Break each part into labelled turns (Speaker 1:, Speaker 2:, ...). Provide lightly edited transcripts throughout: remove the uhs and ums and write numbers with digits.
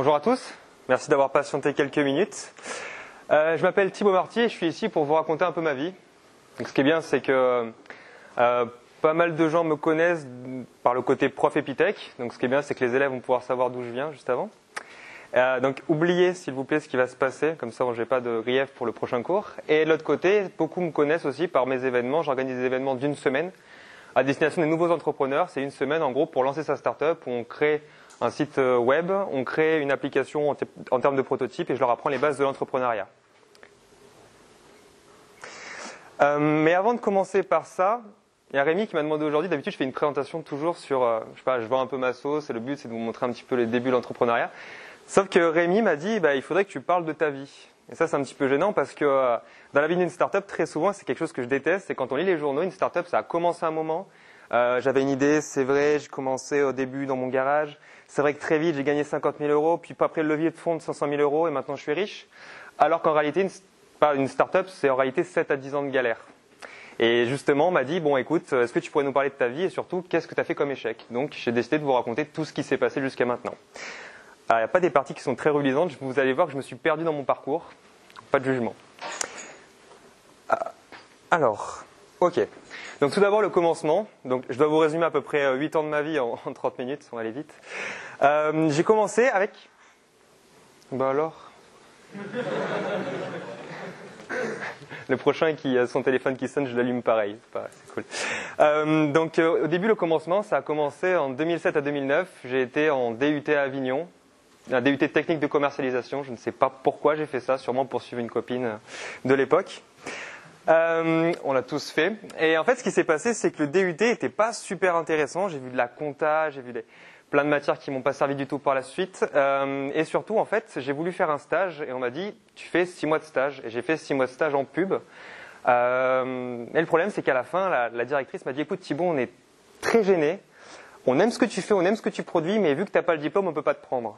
Speaker 1: Bonjour à tous, merci d'avoir patienté quelques minutes. Je m'appelle Thibaut Marty et je suis ici pour vous raconter un peu ma vie. Donc, ce qui est bien, c'est que pas mal de gens me connaissent par le côté prof Epitech. Donc ce qui est bien, c'est que les élèves vont pouvoir savoir d'où je viens juste avant. Donc oubliez s'il vous plaît ce qui va se passer, comme ça je n'ai pas de grief pour le prochain cours. Et de l'autre côté, beaucoup me connaissent aussi par mes événements. J'organise des événements d'une semaine à destination des nouveaux entrepreneurs. C'est une semaine en gros pour lancer sa start-up où on crée un site web, on crée une application en termes de prototype et je leur apprends les bases de l'entrepreneuriat. Mais avant de commencer par ça, il y a Rémi qui m'a demandé aujourd'hui, d'habitude je fais une présentation toujours sur, je sais pas, je vends un peu ma sauce et le but c'est de vous montrer un petit peu les débuts de l'entrepreneuriat. Sauf que Rémi m'a dit, il faudrait que tu parles de ta vie. Et ça c'est un petit peu gênant parce que dans la vie d'une start-up, très souvent c'est quelque chose que je déteste, c'est quand on lit les journaux, une start-up ça a commencé un moment, j'avais une idée, c'est vrai, j'ai commencé au début dans mon garage, c'est vrai que très vite j'ai gagné 50 000 euros, puis après le levier de fonds de 500 000 euros et maintenant je suis riche. Alors qu'en réalité, une start-up c'est en réalité 7 à 10 ans de galère. Et justement, on m'a dit, bon écoute, est-ce que tu pourrais nous parler de ta vie et surtout, qu'est-ce que tu as fait comme échec? Donc j'ai décidé de vous raconter tout ce qui s'est passé jusqu'à maintenant. Alors, il n'y a pas des parties qui sont très reluisantes, vous allez voir que je me suis perdu dans mon parcours, pas de jugement. Alors, ok. Donc tout d'abord le commencement, donc je dois vous résumer à peu près 8 ans de ma vie en 30 minutes, on va aller vite. J'ai commencé avec... alors le prochain qui a son téléphone qui sonne, je l'allume pareil. C'est cool. Donc au début, le commencement, ça a commencé en 2007 à 2009. J'ai été en DUT à Avignon, un DUT technique de commercialisation. Je ne sais pas pourquoi j'ai fait ça, sûrement pour suivre une copine de l'époque. On l'a tous fait. Et en fait, ce qui s'est passé, c'est que le DUT n'était pas super intéressant. J'ai vu de la compta, j'ai vu plein de matières qui m'ont pas servi du tout par la suite. Et surtout, en fait, j'ai voulu faire un stage et on m'a dit, tu fais 6 mois de stage. Et j'ai fait 6 mois de stage en pub. Et le problème, c'est qu'à la fin, la directrice m'a dit, écoute Thibaut, on est très gênés. On aime ce que tu fais, on aime ce que tu produis, mais vu que tu n'as pas le diplôme, on ne peut pas te prendre.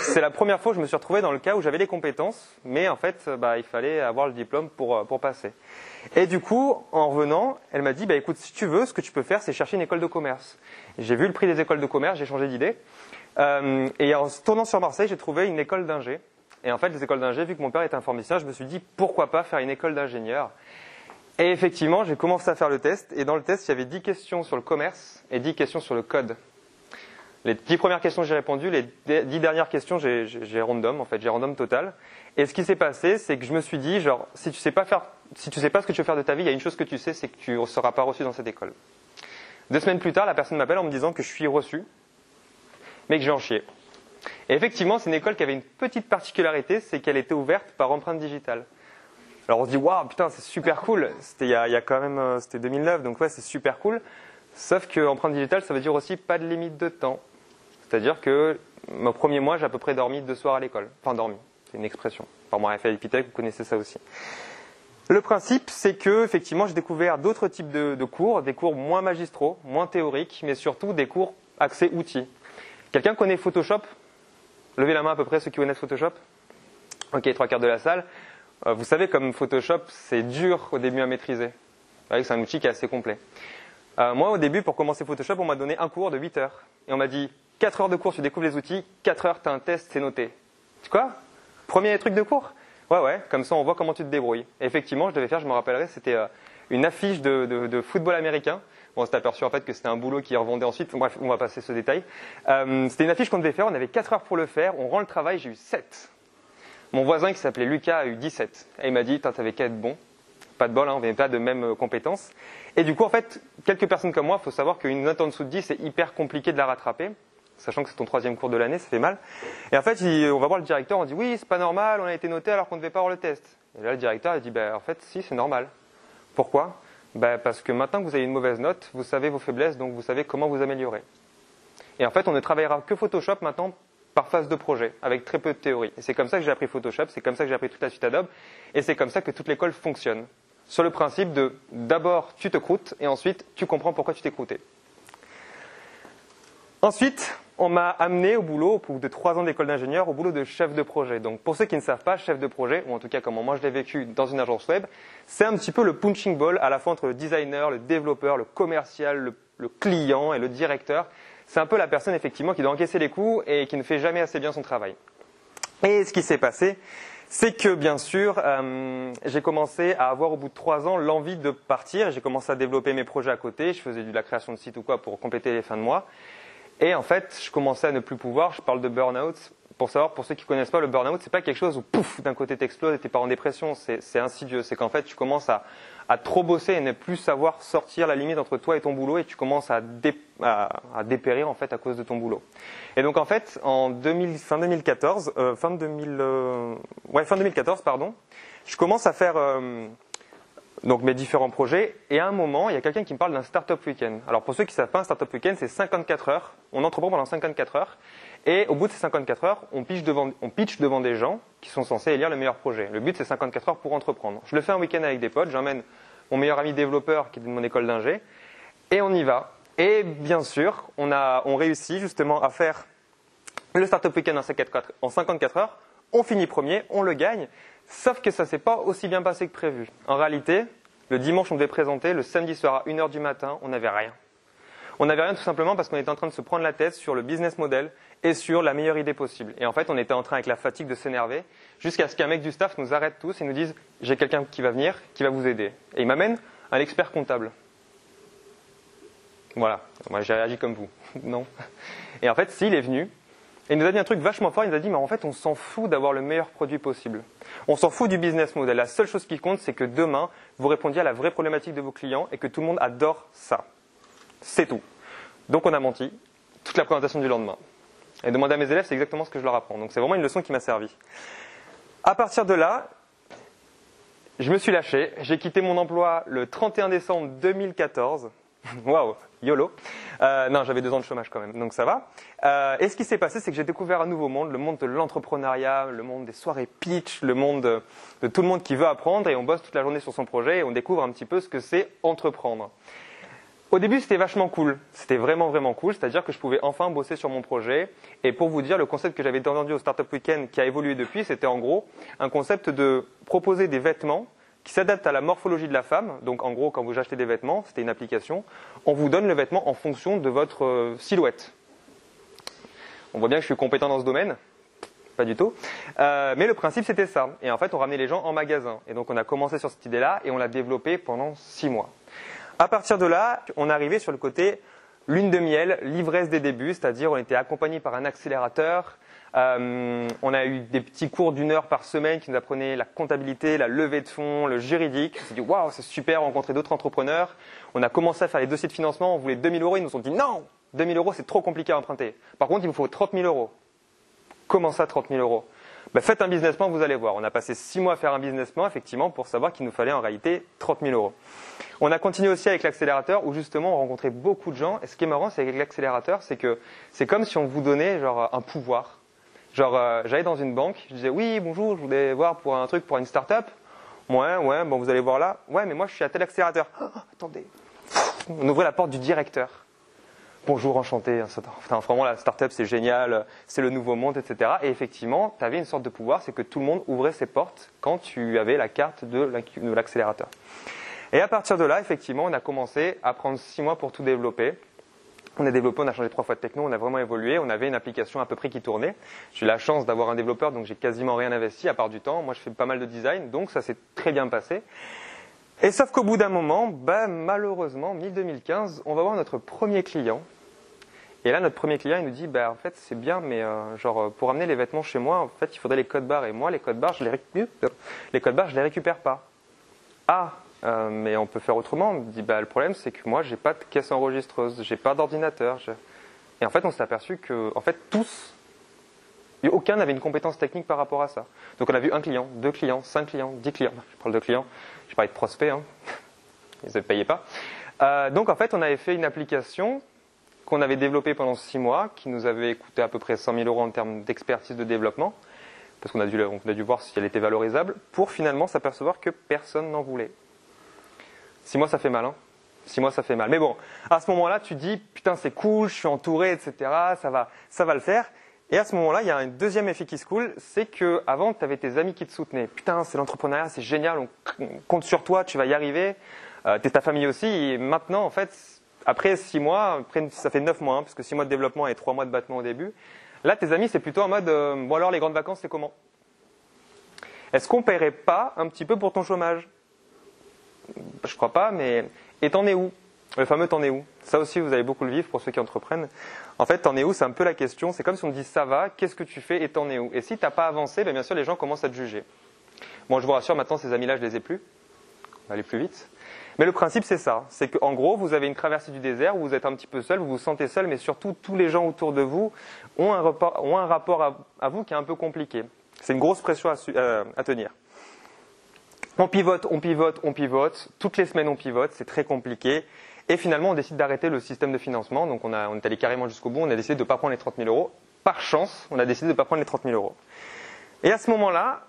Speaker 1: C'est la première fois que je me suis retrouvé dans le cas où j'avais les compétences, mais en fait, il fallait avoir le diplôme pour passer. Et du coup, en revenant, elle m'a dit, écoute, si tu veux, ce que tu peux faire, c'est chercher une école de commerce. J'ai vu le prix des écoles de commerce, j'ai changé d'idée. Et en se tournant sur Marseille, j'ai trouvé une école d'ingé. Et en fait, les écoles d'ingé, vu que mon père était informaticien, je me suis dit, pourquoi pas faire une école d'ingénieur? Et effectivement, j'ai commencé à faire le test. Et dans le test, il y avait 10 questions sur le commerce et 10 questions sur le code. Les 10 premières questions, j'ai répondu. Les 10 dernières questions, j'ai random, en fait. J'ai random total. Et ce qui s'est passé, c'est que je me suis dit, si tu sais pas ce que tu veux faire de ta vie, il y a une chose que tu sais, c'est que tu ne seras pas reçu dans cette école. 2 semaines plus tard, la personne m'appelle en me disant que je suis reçu, mais que j'ai en chier. Et effectivement, c'est une école qui avait une petite particularité, c'est qu'elle était ouverte par empreinte digitale. Alors on se dit, waouh, putain, c'est super cool. C'était il y a quand même, c'était 2009, donc ouais, c'est super cool. Sauf que empreinte digitale, ça veut dire aussi pas de limite de temps. C'est-à-dire que mon premier mois, j'ai à peu près dormi 2 soirs à l'école. Enfin, dormi, c'est une expression. Par moi, FA Epitech, vous connaissez ça aussi. Le principe, c'est que effectivement, j'ai découvert d'autres types de cours, des cours moins magistraux, moins théoriques, mais surtout des cours axés outils. Quelqu'un connaît Photoshop? Levez la main à peu près ceux qui connaissent Photoshop. Ok, 3/4 de la salle. Vous savez, comme Photoshop, c'est dur au début à maîtriser. Vous voyez que c'est un outil qui est assez complet. Moi, au début, pour commencer Photoshop, on m'a donné un cours de 8 heures. Et on m'a dit, 4 heures de cours, tu découvres les outils, 4 heures, tu as un test, c'est noté. C'est quoi? Premier truc de cours? Ouais, comme ça on voit comment tu te débrouilles. Et effectivement, je me rappellerai, c'était une affiche de football américain. Bon, on s'est aperçu en fait que c'était un boulot qui revendait ensuite. Bref, on va passer ce détail. C'était une affiche qu'on devait faire, on avait 4 heures pour le faire, on rend le travail, j'ai eu 7. Mon voisin qui s'appelait Lucas a eu 17. Et il m'a dit, t'avais qu'à être bon. Pas de bol, on n'avait pas de mêmes compétences. Et du coup, en fait, quelques personnes comme moi, il faut savoir qu'une note en dessous de 10, c'est hyper compliqué de la rattraper. Sachant que c'est ton 3e cours de l'année, ça fait mal. Et en fait, on va voir le directeur, on dit oui, c'est pas normal, on a été noté alors qu'on ne devait pas avoir le test. Et là, le directeur, il dit, en fait, si, c'est normal. Pourquoi? Parce que maintenant que vous avez une mauvaise note, vous savez vos faiblesses, donc vous savez comment vous améliorer. Et en fait, on ne travaillera que Photoshop maintenant par phase de projet, avec très peu de théorie. Et c'est comme ça que j'ai appris Photoshop, c'est comme ça que j'ai appris toute la suite Adobe, et c'est comme ça que toute l'école fonctionne. Sur le principe de, d'abord, tu te croûtes, et ensuite, tu comprends pourquoi tu t'es croûté. Ensuite, on m'a amené au boulot, au bout de 3 ans d'école d'ingénieur, au boulot de chef de projet. Donc, pour ceux qui ne savent pas, chef de projet, ou en tout cas comment moi je l'ai vécu dans une agence web, c'est un petit peu le punching ball à la fois entre le designer, le développeur, le commercial, le client et le directeur. c'est un peu la personne effectivement qui doit encaisser les coups et qui ne fait jamais assez bien son travail. Et ce qui s'est passé, c'est que bien sûr, j'ai commencé à avoir au bout de 3 ans l'envie de partir. J'ai commencé à développer mes projets à côté. Je faisais de la création de sites ou quoi pour compléter les fins de mois. Et en fait, je commençais à ne plus pouvoir. Je parle de burn-out. Pour ceux qui connaissent pas, le burn-out, c'est pas quelque chose où pouf, d'un côté t'exploses et t'es pas en dépression. C'est insidieux. C'est qu'en fait, tu commences à trop bosser et ne plus savoir sortir la limite entre toi et ton boulot et tu commences à dépérir en fait à cause de ton boulot. Et donc en fait, fin 2014, pardon, je commence à faire donc mes différents projets et à un moment, il y a quelqu'un qui me parle d'un Startup Weekend. Alors pour ceux qui ne savent pas, un Startup Weekend, c'est 54 heures. On entreprend pendant 54 heures et au bout de ces 54 heures, on pitch devant des gens qui sont censés élire le meilleur projet. Le but, c'est 54 heures pour entreprendre. Je le fais un week-end avec des potes. J'emmène mon meilleur ami développeur qui est de mon école d'ingé et on y va. Et bien sûr, on réussit justement à faire le Startup Weekend en 54 heures. On finit premier, on le gagne. Sauf que ça ne s'est pas aussi bien passé que prévu. En réalité, le dimanche, on devait présenter. Le samedi soir à 1h du matin, on n'avait rien. On n'avait rien tout simplement parce qu'on était en train de se prendre la tête sur le business model et sur la meilleure idée possible. Et en fait, on était en train avec la fatigue de s'énerver jusqu'à ce qu'un mec du staff nous arrête tous et nous dise « J'ai quelqu'un qui va venir, qui va vous aider ». Et il m'amène un expert comptable. Voilà, moi j'ai réagi comme vous. Non. Et en fait, s'il est venu, et il nous a dit un truc vachement fort, il nous a dit « Mais en fait, on s'en fout d'avoir le meilleur produit possible. On s'en fout du business model. La seule chose qui compte, c'est que demain, vous répondiez à la vraie problématique de vos clients et que tout le monde adore ça. C'est tout. » Donc on a menti toute la présentation du lendemain. Et demander à mes élèves, c'est exactement ce que je leur apprends. Donc c'est vraiment une leçon qui m'a servi. À partir de là, je me suis lâché. J'ai quitté mon emploi le 31 décembre 2014. Waouh, YOLO. Non, j'avais 2 ans de chômage quand même, donc ça va. Et ce qui s'est passé, c'est que j'ai découvert un nouveau monde, le monde de l'entrepreneuriat, le monde des soirées pitch, le monde de tout le monde qui veut apprendre et on bosse toute la journée sur son projet et on découvre un petit peu ce que c'est entreprendre. Au début, c'était vachement cool. C'était vraiment, vraiment cool. C'est-à-dire que je pouvais enfin bosser sur mon projet. Et pour vous dire, le concept que j'avais entendu au Startup Weekend qui a évolué depuis, c'était en gros un concept de proposer des vêtements qui s'adaptent à la morphologie de la femme. Donc en gros, quand vous achetez des vêtements, c'était une application, on vous donne le vêtement en fonction de votre silhouette. On voit bien que je suis compétent dans ce domaine. Pas du tout. Mais le principe, c'était ça. Et en fait, on ramenait les gens en magasin. Et donc on a commencé sur cette idée-là et on l'a développée pendant 6 mois. À partir de là, on arrivait sur le côté lune de miel, l'ivresse des débuts, c'est-à-dire on était accompagné par un accélérateur. On a eu des petits cours d'1 heure par semaine qui nous apprenaient la comptabilité, la levée de fonds, le juridique. On s'est dit waouh, c'est super, rencontrer d'autres entrepreneurs. On a commencé à faire les dossiers de financement, on voulait 2 000 €, ils nous ont dit non, 2 000 € c'est trop compliqué à emprunter. Par contre, il vous faut 30 000 €. Comment ça, 30 000 €? Ben, faites un business plan, vous allez voir. On a passé 6 mois à faire un business plan, effectivement, pour savoir qu'il nous fallait en réalité 30 000 €. On a continué aussi avec l'accélérateur où justement on rencontrait beaucoup de gens. Et ce qui est marrant, c'est avec l'accélérateur, c'est que c'est comme si on vous donnait genre un pouvoir. Genre, j'allais dans une banque, je disais oui, bonjour, je voulais voir pour un truc pour une start-up. Ouais, bon, vous allez voir là. Ouais, mais moi je suis à tel accélérateur. Oh, attendez. On ouvrait la porte du directeur. Bonjour, enchanté. Enfin, vraiment, la start-up, c'est génial, c'est le nouveau monde, etc. Et effectivement, tu avais une sorte de pouvoir, c'est que tout le monde ouvrait ses portes quand tu avais la carte de l'accélérateur. Et à partir de là, effectivement, on a commencé à prendre 6 mois pour tout développer. On a développé, on a changé 3 fois de techno, on a vraiment évolué. On avait une application à peu près qui tournait. J'ai eu la chance d'avoir un développeur, donc j'ai quasiment rien investi à part du temps. Moi, je fais pas mal de design, donc ça s'est très bien passé. Et sauf qu'au bout d'un moment, malheureusement, mi-2015, on va voir notre premier client. Et là, notre premier client, il nous dit, en fait, c'est bien, mais pour amener les vêtements chez moi, en fait, il faudrait les codes barres. Et moi, les codes barres, je les récupère pas. Ah, mais on peut faire autrement. On me dit, le problème, c'est que moi, j'ai pas de caisse enregistreuse, j'ai pas d'ordinateur. Et en fait, on s'est aperçu que, en fait, tous, aucun n'avait une compétence technique par rapport à ça. Donc, on a vu 1 client, 2 clients, 5 clients, 10 clients. Je parle de clients, je parlais de prospects, hein. Ils ne payaient pas. Donc, en fait, on avait fait une application qu'on avait développée pendant 6 mois, qui nous avait coûté à peu près 100 000 € en termes d'expertise de développement, parce qu'on a dû voir si elle était valorisable, pour finalement s'apercevoir que personne n'en voulait. 6 mois, ça fait mal, hein. 6 mois, ça fait mal. Mais bon, à ce moment-là, tu dis, putain, c'est cool, je suis entouré, etc., ça va le faire. Et à ce moment-là, il y a un deuxième effet qui se coule, c'est que avant, tu avais tes amis qui te soutenaient. Putain, c'est l'entrepreneuriat, c'est génial, on compte sur toi, tu vas y arriver. T'es ta famille aussi. Et maintenant, en fait, après 6 mois, après, ça fait 9 mois, hein, parce que 6 mois de développement et 3 mois de battement au début. Là, tes amis, c'est plutôt en mode, bon alors les grandes vacances, c'est comment? Est-ce qu'on paierait pas un petit peu pour ton chômage? Je crois pas, mais et t'en es où? Le fameux t'en es où? Ça aussi, vous allez beaucoup le vivre pour ceux qui entreprennent. En fait, t'en es où? C'est un peu la question. C'est comme si on te dit ça va, qu'est-ce que tu fais et t'en es où? Et si t'as pas avancé, bien sûr, les gens commencent à te juger. Bon, je vous rassure, maintenant, ces amis-là, je les ai plus. On va aller plus vite. Mais le principe, c'est ça. C'est qu'en gros, vous avez une traversée du désert où vous êtes un petit peu seul, vous vous sentez seul, mais surtout, tous les gens autour de vous ont un rapport à vous qui est un peu compliqué. C'est une grosse pression à tenir. On pivote, on pivote, on pivote. Toutes les semaines, on pivote. C'est très compliqué. Et finalement, on décide d'arrêter le système de financement. Donc, on est allé carrément jusqu'au bout. On a décidé de ne pas prendre les 30 000 euros. Par chance, on a décidé de ne pas prendre les 30 000 euros. Et à ce moment-là,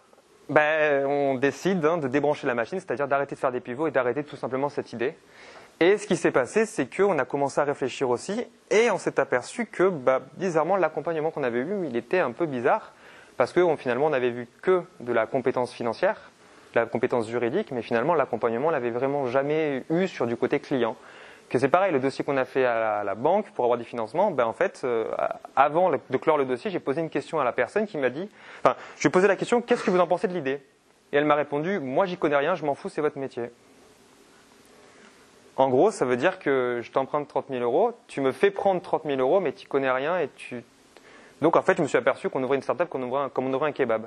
Speaker 1: on décide de débrancher la machine, c'est-à-dire d'arrêter de faire des pivots et d'arrêter tout simplement cette idée. Et ce qui s'est passé, c'est qu'on a commencé à réfléchir aussi. Et on s'est aperçu que, bizarrement, l'accompagnement qu'on avait eu, il était un peu bizarre. Parce que finalement, on n'avait vu que de la compétence financière, de la compétence juridique, mais finalement, l'accompagnement, on l'avait vraiment jamais eu sur du côté client. Que c'est pareil, le dossier qu'on a fait à la banque pour avoir des financements, en fait, avant de clore le dossier, j'ai posé une question à la personne qui m'a dit, je lui ai posé la question, qu'est-ce que vous en pensez de l'idée? Et elle m'a répondu, moi, j'y connais rien, je m'en fous, c'est votre métier. En gros, ça veut dire que je t'emprunte 30 000 euros, tu me fais prendre 30 000 euros, mais tu connais rien et tu... Donc, en fait, je me suis aperçu qu'on ouvrait une start-up comme on ouvrait un kebab.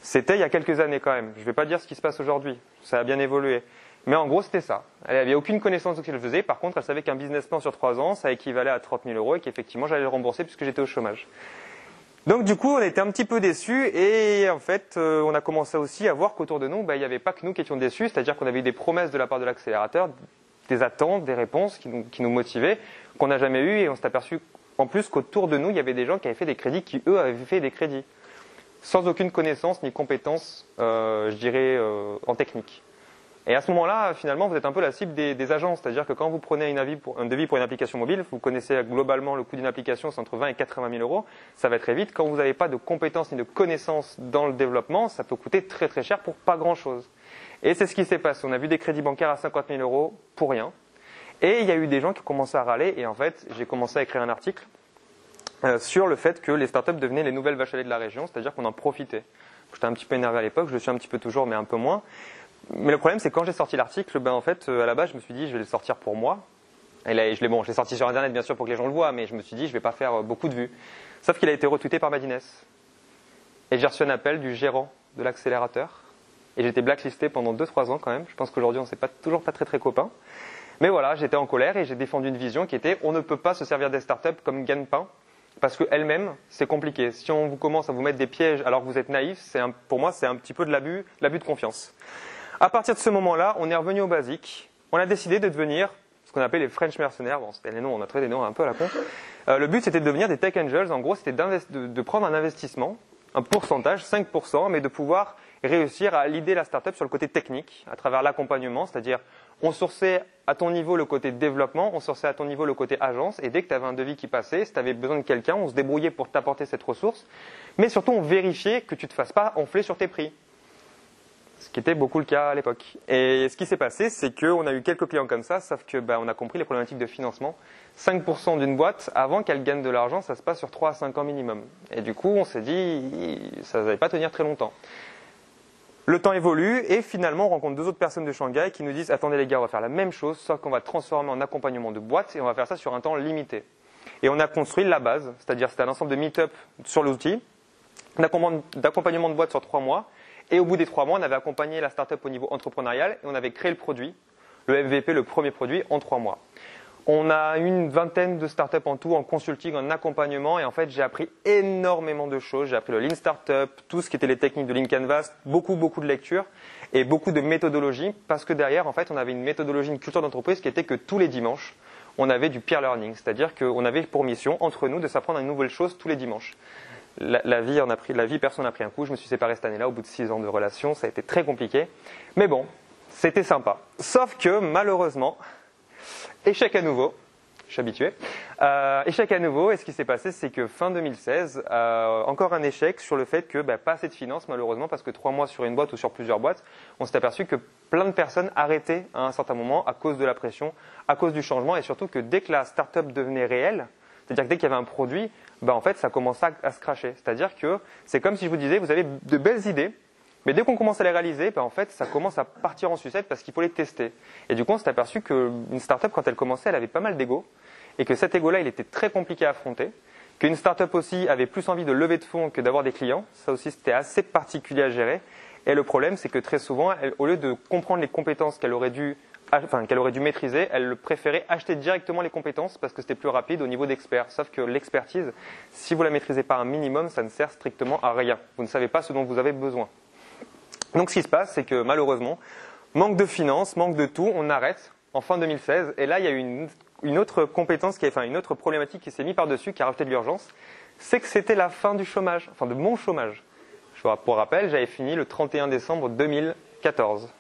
Speaker 1: C'était il y a quelques années quand même. Je ne vais pas dire ce qui se passe aujourd'hui. Ça a bien évolué. Mais en gros, c'était ça. Elle n'avait aucune connaissance de ce qu'elle faisait. Par contre, elle savait qu'un business plan sur 3 ans, ça équivalait à 30 000 euros et qu'effectivement, j'allais le rembourser puisque j'étais au chômage. Donc, du coup, on était un petit peu déçus et en fait, on a commencé aussi à voir qu'autour de nous, il n'y avait pas que nous qui étions déçus. C'est-à-dire qu'on avait eu des promesses de la part de l'accélérateur, des attentes, des réponses qui nous motivaient, qu'on n'a jamais eues et on s'est aperçu en plus qu'autour de nous, il y avait des gens qui avaient fait des crédits qui, eux, avaient fait des crédits. Sans aucune connaissance ni compétence, en technique. Et à ce moment-là, finalement, vous êtes un peu la cible des agences. C'est-à-dire que quand vous prenez un devis pour une application mobile, vous connaissez globalement le coût d'une application, c'est entre 20 et 80 000 euros. Ça va très vite. Quand vous n'avez pas de compétences ni de connaissances dans le développement, ça peut coûter très très cher pour pas grand-chose. Et c'est ce qui s'est passé. On a vu des crédits bancaires à 50 000 euros pour rien. Et il y a eu des gens qui ont commencé à râler. Et en fait, j'ai commencé à écrire un article sur le fait que les startups devenaient les nouvelles vaches à lait de la région, c'est-à-dire qu'on en profitait. J'étais un petit peu énervé à l'époque, je le suis un petit peu toujours, mais un peu moins. Mais le problème, c'est que quand j'ai sorti l'article, en fait, à la base, je me suis dit, je vais le sortir pour moi. Et là, je l'ai sorti sur Internet, bien sûr, pour que les gens le voient, mais je me suis dit, je vais pas faire beaucoup de vues. Sauf qu'il a été retweeté par Madines. Et j'ai reçu un appel du gérant de l'accélérateur. Et j'étais blacklisté pendant 2-3 ans quand même. Je pense qu'aujourd'hui, on ne s'est toujours pas très très copains. Mais voilà, j'étais en colère et j'ai défendu une vision qui était, on ne peut pas se servir des startups comme gagne-pain. Parce qu'elles-mêmes, c'est compliqué. Si on vous commence à vous mettre des pièges alors que vous êtes naïf, pour moi, c'est un petit peu de l'abus de confiance. À partir de ce moment-là, on est revenu au basique. On a décidé de devenir ce qu'on appelait les French mercenaires. Bon, c'était les noms, on a trouvé des noms un peu à la con. Le but, c'était de devenir des tech angels. En gros, c'était de prendre un investissement, un pourcentage, 5%, mais de pouvoir réussir à leader la startup sur le côté technique, à travers l'accompagnement, c'est-à-dire on sourçait à ton niveau le côté développement, on sourçait à ton niveau le côté agence, et dès que tu avais un devis qui passait, si tu avais besoin de quelqu'un, on se débrouillait pour t'apporter cette ressource, mais surtout on vérifiait que tu ne te fasses pas enfler sur tes prix. Ce qui était beaucoup le cas à l'époque. Et ce qui s'est passé, c'est qu'on a eu quelques clients comme ça, sauf que on a compris les problématiques de financement. 5% d'une boîte, avant qu'elle gagne de l'argent, ça se passe sur 3 à 5 ans minimum. Et du coup, on s'est dit, ça ne va pas tenir très longtemps. Le temps évolue et finalement, on rencontre 2 autres personnes de Shanghai qui nous disent « Attendez les gars, on va faire la même chose, sauf qu'on va transformer en accompagnement de boîte et on va faire ça sur un temps limité. » Et on a construit la base, c'est-à-dire c'était un ensemble de meet-up sur l'outil, d'accompagnement de boîte sur 3 mois. Et au bout des 3 mois, on avait accompagné la startup au niveau entrepreneurial et on avait créé le produit, le MVP, le premier produit, en 3 mois. On a une vingtaine de startups en tout, en consulting, en accompagnement. Et en fait, j'ai appris énormément de choses. J'ai appris le Lean Startup, tout ce qui était les techniques de Lean Canvas, beaucoup de lectures et beaucoup de méthodologie. Parce que derrière, en fait, on avait une méthodologie, une culture d'entreprise qui était que tous les dimanches, on avait du peer learning. C'est-à-dire qu'on avait pour mission, entre nous, de s'apprendre une nouvelle chose tous les dimanches. La vie personne a pris un coup. Je me suis séparé cette année-là au bout de 6 ans de relation. Ça a été très compliqué. Mais bon, c'était sympa. Sauf que, malheureusement, échec à nouveau, je suis habitué. Échec à nouveau, et ce qui s'est passé, c'est que fin 2016, encore un échec sur le fait que pas assez de finances, malheureusement, parce que 3 mois sur une boîte ou sur plusieurs boîtes, on s'est aperçu que plein de personnes arrêtaient à un certain moment à cause de la pression, à cause du changement, et surtout que dès que la start-up devenait réelle, c'est-à-dire que dès qu'il y avait un produit, en fait, ça commençait à se cracher. C'est-à-dire que c'est comme si je vous disais, vous avez de belles idées, mais dès qu'on commence à les réaliser, en fait, ça commence à partir en sucette parce qu'il faut les tester. Et du coup, on s'est aperçu qu'une start-up, quand elle commençait, elle avait pas mal d'ego, et que cet ego-là, il était très compliqué à affronter, qu'une start-up aussi avait plus envie de lever de fonds que d'avoir des clients. Ça aussi, c'était assez particulier à gérer. Et le problème, c'est que très souvent, au lieu de comprendre les compétences qu'elle aurait dû maîtriser, elle préférait acheter directement les compétences parce que c'était plus rapide au niveau d'expert. Sauf que l'expertise, si vous la maîtrisez pas un minimum, ça ne sert strictement à rien. Vous ne savez pas ce dont vous avez besoin. Donc ce qui se passe, c'est que malheureusement, manque de finances, manque de tout, on arrête en fin 2016. Et là, il y a eu une autre compétence, une autre problématique qui s'est mise par-dessus, qui a rajouté de l'urgence, c'est que c'était la fin du chômage, enfin de mon chômage. Pour rappel, j'avais fini le 31 décembre 2014.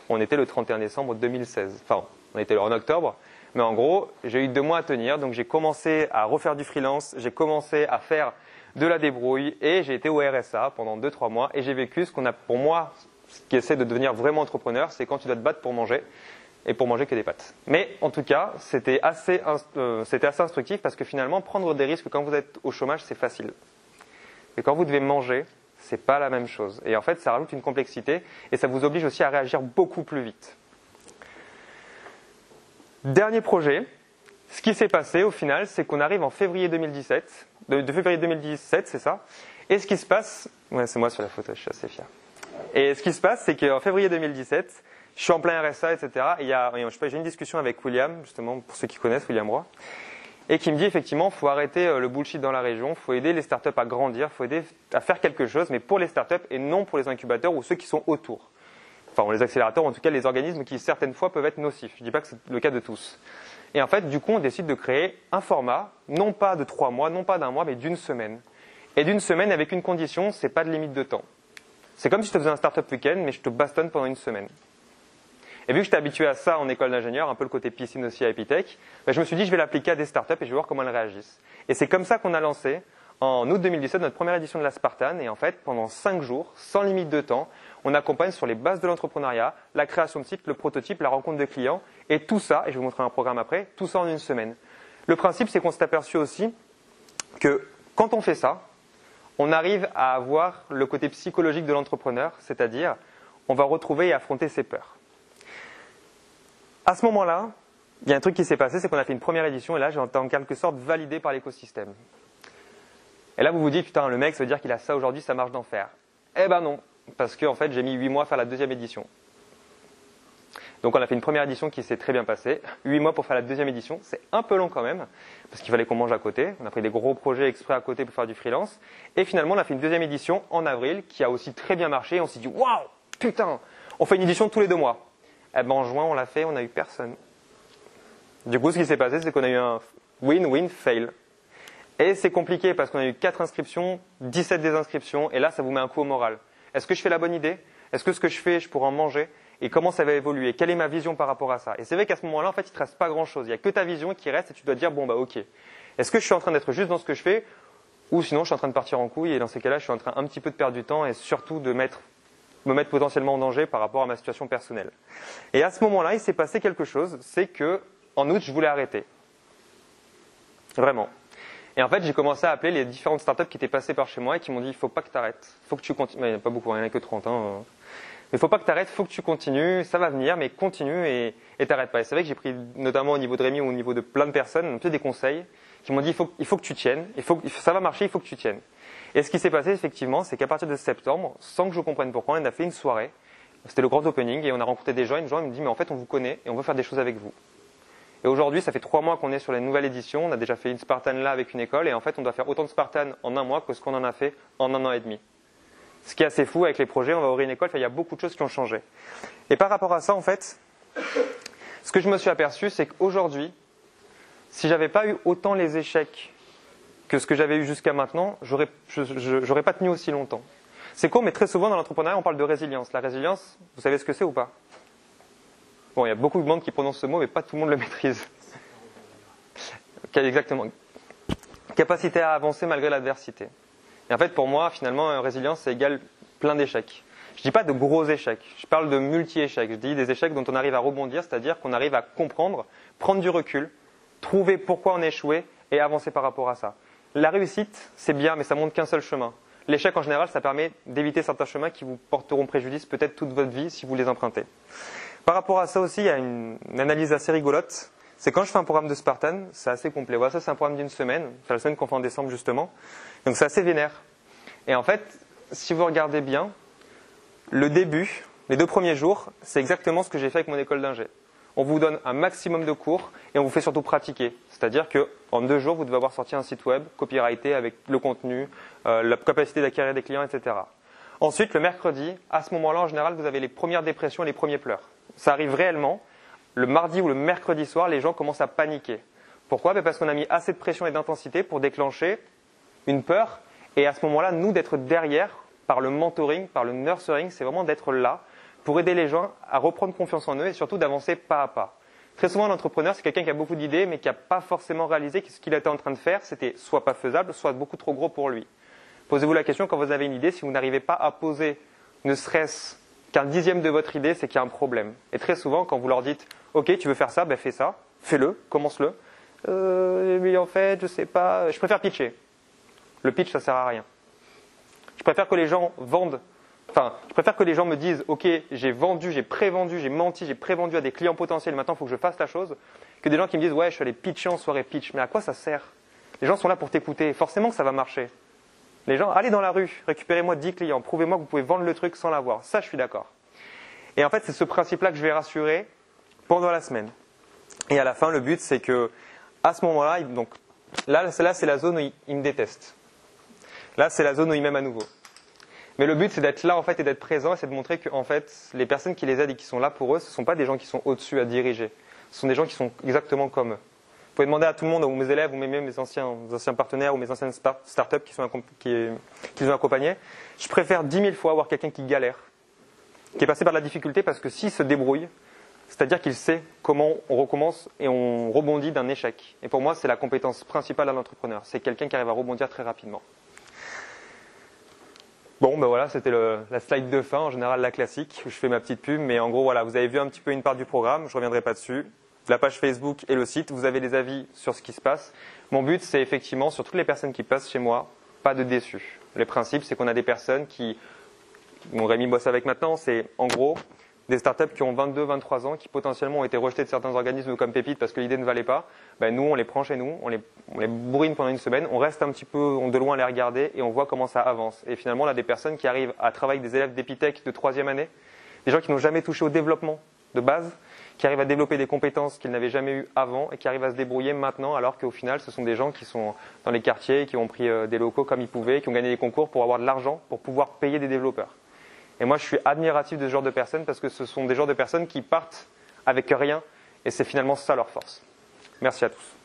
Speaker 1: On était le 31 décembre 2016. Enfin, on était en octobre. Mais en gros, j'ai eu 2 mois à tenir. Donc, j'ai commencé à refaire du freelance. J'ai commencé à faire de la débrouille. Et j'ai été au RSA pendant 2-3 mois. Et j'ai vécu ce qu'on a, pour moi, ce qui essaie de devenir vraiment entrepreneur, c'est quand tu dois te battre pour manger. Et pour manger que des pâtes. Mais en tout cas, c'était assez instructif parce que finalement, prendre des risques quand vous êtes au chômage, c'est facile. Et quand vous devez manger, c'est pas la même chose. Et en fait, ça rajoute une complexité et ça vous oblige aussi à réagir beaucoup plus vite. Dernier projet. Ce qui s'est passé au final, c'est qu'on arrive en février 2017. De février 2017, c'est ça. Et ce qui se passe, ouais, c'est moi sur la photo, je suis assez fier. Et ce qui se passe, c'est qu'en février 2017, je suis en plein RSA, etc. Et j'ai une discussion avec William, justement, pour ceux qui connaissent, William Roy, et qui me dit effectivement, il faut arrêter le bullshit dans la région, il faut aider les startups à grandir, il faut aider à faire quelque chose, mais pour les startups et non pour les incubateurs ou ceux qui sont autour. Enfin, les accélérateurs, en tout cas les organismes qui certaines fois peuvent être nocifs. Je ne dis pas que c'est le cas de tous. Et en fait, du coup, on décide de créer un format, non pas de 3 mois, non pas d'1 mois, mais d'une semaine. Et d'une semaine avec une condition, c'est pas de limite de temps. C'est comme si je te faisais un startup week-end, mais je te bastonne pendant une semaine. Et vu que j'étais habitué à ça en école d'ingénieur, un peu le côté piscine aussi à Epitech, je me suis dit je vais l'appliquer à des startups et je vais voir comment elles réagissent. Et c'est comme ça qu'on a lancé en août 2017 notre première édition de la Spartan. Et en fait, pendant 5 jours, sans limite de temps, on accompagne sur les bases de l'entrepreneuriat, la création de site, le prototype, la rencontre de clients et tout ça, et je vais vous montrer un programme après, tout ça en une semaine. Le principe, c'est qu'on s'est aperçu aussi que quand on fait ça, on arrive à avoir le côté psychologique de l'entrepreneur, c'est-à-dire on va retrouver et affronter ses peurs. À ce moment-là, il y a un truc qui s'est passé, c'est qu'on a fait une première édition et là, j'ai en quelque sorte validé par l'écosystème. Et là, vous vous dites, putain, le mec, ça veut dire qu'il a ça aujourd'hui, ça marche d'enfer. Eh ben non, parce que en fait, j'ai mis 8 mois à faire la deuxième édition. Donc, on a fait une première édition qui s'est très bien passée. 8 mois pour faire la deuxième édition, c'est un peu long quand même, parce qu'il fallait qu'on mange à côté. On a pris des gros projets exprès à côté pour faire du freelance. Et finalement, on a fait une deuxième édition en avril qui a aussi très bien marché. Et on s'est dit, waouh, putain, on fait une édition tous les 2 mois. Eh ben, en juin, on l'a fait, on n'a eu personne. Du coup, ce qui s'est passé, c'est qu'on a eu un win-win-fail. Et c'est compliqué parce qu'on a eu 4 inscriptions, 17 désinscriptions, et là, ça vous met un coup au moral. Est-ce que je fais la bonne idée? Est-ce que ce que je fais, je pourrais en manger? Et comment ça va évoluer? Quelle est ma vision par rapport à ça? Et c'est vrai qu'à ce moment-là, en fait, il ne te reste pas grand-chose. Il n'y a que ta vision qui reste et tu dois dire, bon, bah, ok. Est-ce que je suis en train d'être juste dans ce que je fais? Ou sinon, je suis en train de partir en couille, et dans ces cas-là, je suis en train un petit peu de perdre du temps et surtout de me mettre potentiellement en danger par rapport à ma situation personnelle. Et à ce moment-là, il s'est passé quelque chose, c'est que en août, je voulais arrêter. Vraiment. Et en fait, j'ai commencé à appeler les différentes startups qui étaient passées par chez moi et qui m'ont dit, il ne faut pas que tu arrêtes. Il faut que tu continues. Il n'y en a pas beaucoup, il n'y en a que 30. Mais il ne faut pas que tu arrêtes, il faut que tu continues. Ça va venir, mais continue et t'arrête pas. Et c'est vrai que j'ai pris, notamment au niveau de Rémi ou au niveau de plein de personnes, un peu des conseils qui m'ont dit, il faut que tu tiennes. Ça va marcher, il faut que tu tiennes. Et ce qui s'est passé, effectivement, c'est qu'à partir de septembre, sans que je comprenne pourquoi, on a fait une soirée. C'était le grand opening et on a rencontré des gens. Et les gens me disent, mais en fait, on vous connaît et on veut faire des choses avec vous. Et aujourd'hui, ça fait 3 mois qu'on est sur la nouvelle édition. On a déjà fait une Spartan là avec une école. Et en fait, on doit faire autant de Spartan en 1 mois que ce qu'on en a fait en 1 an et demi. Ce qui est assez fou avec les projets. On va ouvrir une école. Il y a beaucoup de choses qui ont changé. Et par rapport à ça, en fait, ce que je me suis aperçu, c'est qu'aujourd'hui, si j'avais pas eu autant les échecs que ce que j'avais eu jusqu'à maintenant, j'aurais pas tenu aussi longtemps. C'est con, mais très souvent dans l'entrepreneuriat, on parle de résilience. La résilience, vous savez ce que c'est ou pas? Bon, il y a beaucoup de monde qui prononce ce mot, mais pas tout le monde le maîtrise. Exactement. Capacité à avancer malgré l'adversité. Et en fait, pour moi, finalement, résilience, c'est égal plein d'échecs. Je ne dis pas de gros échecs, je parle de multi-échecs. Je dis des échecs dont on arrive à rebondir, c'est-à-dire qu'on arrive à comprendre, prendre du recul, trouver pourquoi on a échoué et avancer par rapport à ça. La réussite, c'est bien, mais ça montre qu'un seul chemin. L'échec, en général, ça permet d'éviter certains chemins qui vous porteront préjudice peut-être toute votre vie si vous les empruntez. Par rapport à ça aussi, il y a une analyse assez rigolote. C'est quand je fais un programme de Spartan, c'est assez complet. Voilà, ça c'est un programme d'une semaine. C'est la semaine qu'on fait en décembre justement. Donc c'est assez vénère. Et en fait, si vous regardez bien, le début, les 2 premiers jours, c'est exactement ce que j'ai fait avec mon école d'ingé. On vous donne un maximum de cours et on vous fait surtout pratiquer. C'est-à-dire qu'en 2 jours, vous devez avoir sorti un site web copyrighté avec le contenu, la capacité d'acquérir des clients, etc. Ensuite, le mercredi, à ce moment-là, en général, vous avez les premières dépressions et les premiers pleurs. Ça arrive réellement. Le mardi ou le mercredi soir, les gens commencent à paniquer. Pourquoi ? Parce qu'on a mis assez de pression et d'intensité pour déclencher une peur. Et à ce moment-là, nous, d'être derrière, par le mentoring, par le nurturing, c'est vraiment d'être là pour aider les gens à reprendre confiance en eux et surtout d'avancer pas à pas. Très souvent, un entrepreneur, c'est quelqu'un qui a beaucoup d'idées, mais qui n'a pas forcément réalisé que ce qu'il était en train de faire, c'était soit pas faisable, soit beaucoup trop gros pour lui. Posez-vous la question, quand vous avez une idée, si vous n'arrivez pas à poser ne serait-ce qu'un dixième de votre idée, c'est qu'il y a un problème. Et très souvent, quand vous leur dites « Ok, tu veux faire ça, ben fais ça, fais-le, commence-le. Mais en fait, je sais pas, je préfère pitcher. » Le pitch, ça sert à rien. Je préfère que les gens vendent, je préfère que les gens me disent « Ok, j'ai vendu, j'ai prévendu, j'ai menti, j'ai prévendu à des clients potentiels, maintenant il faut que je fasse la chose », que des gens qui me disent « Ouais, je suis allé pitcher en soirée pitch. » Mais à quoi ça sert ? Les gens sont là pour t'écouter, forcément que ça va marcher. Les gens, allez dans la rue, récupérez-moi 10 clients, prouvez-moi que vous pouvez vendre le truc sans l'avoir. Ça, je suis d'accord. Et en fait, c'est ce principe-là que je vais rassurer pendant la semaine. Et à la fin, le but, c'est que, à ce moment-là, donc, là, c'est la zone où il me déteste. Là, c'est la zone où il m'aime à nouveau. Mais le but, c'est d'être là, en fait, et d'être présent, et c'est de montrer que, en fait, les personnes qui les aident et qui sont là pour eux, ce ne sont pas des gens qui sont au-dessus à diriger. Ce sont des gens qui sont exactement comme eux. Vous pouvez demander à tout le monde, ou mes élèves, ou même mes anciens partenaires, ou mes anciennes startups qui ont accompagné. Je préfère 10 000 fois avoir quelqu'un qui galère, qui est passé par la difficulté, parce que s'il se débrouille, c'est-à-dire qu'il sait comment on recommence et on rebondit d'un échec. Et pour moi, c'est la compétence principale d'un entrepreneur. C'est quelqu'un qui arrive à rebondir très rapidement. Bon, ben voilà, c'était la slide de fin, en général la classique, où je fais ma petite pub. Mais en gros, voilà, vous avez vu un petit peu une part du programme, je ne reviendrai pas dessus. La page Facebook et le site, vous avez des avis sur ce qui se passe. Mon but, c'est effectivement, sur toutes les personnes qui passent chez moi, pas de déçus. Le principe, c'est qu'on a des personnes qui, mon Rémi bosse avec maintenant, c'est en gros des startups qui ont 22, 23 ans, qui potentiellement ont été rejetées de certains organismes comme Pépite parce que l'idée ne valait pas. Ben, nous, on les prend chez nous, on les bourrine pendant une semaine, on reste un petit peu de loin à les regarder et on voit comment ça avance. Et finalement, on a des personnes qui arrivent à travailler avec des élèves d'Epitech de 3e année, des gens qui n'ont jamais touché au développement de base, qui arrivent à développer des compétences qu'ils n'avaient jamais eues avant et qui arrivent à se débrouiller maintenant, alors qu'au final, ce sont des gens qui sont dans les quartiers, qui ont pris des locaux comme ils pouvaient, qui ont gagné des concours pour avoir de l'argent, pour pouvoir payer des développeurs. Et moi, je suis admiratif de ce genre de personnes parce que ce sont des genres de personnes qui partent avec rien et c'est finalement ça leur force. Merci à tous.